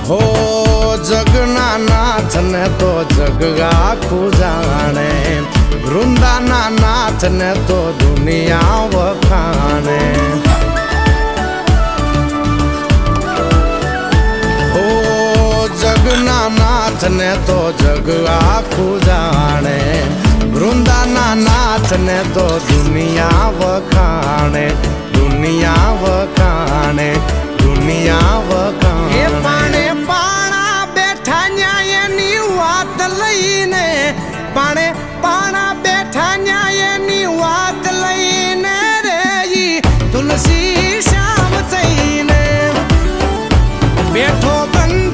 હો જગના નાથ ને તો જગ આખું જાણે, વૃંદાના નાથ ને તો દુનિયા વખાણે. હો જગના નાથ ને તો જગ આખું જાણે, વૃંદાના નાથ ને તો દુનિયા વખાણે, દુનિયા વખાણે, દુનિયા વખાણે. એ પાણે પાણા બેઠા ન્યાયની વાત લઈને, પાણે પાણા બેઠા ન્યાયની વાત લઈને રે તુલસી શ્યામ થઈને બેઠો બંધ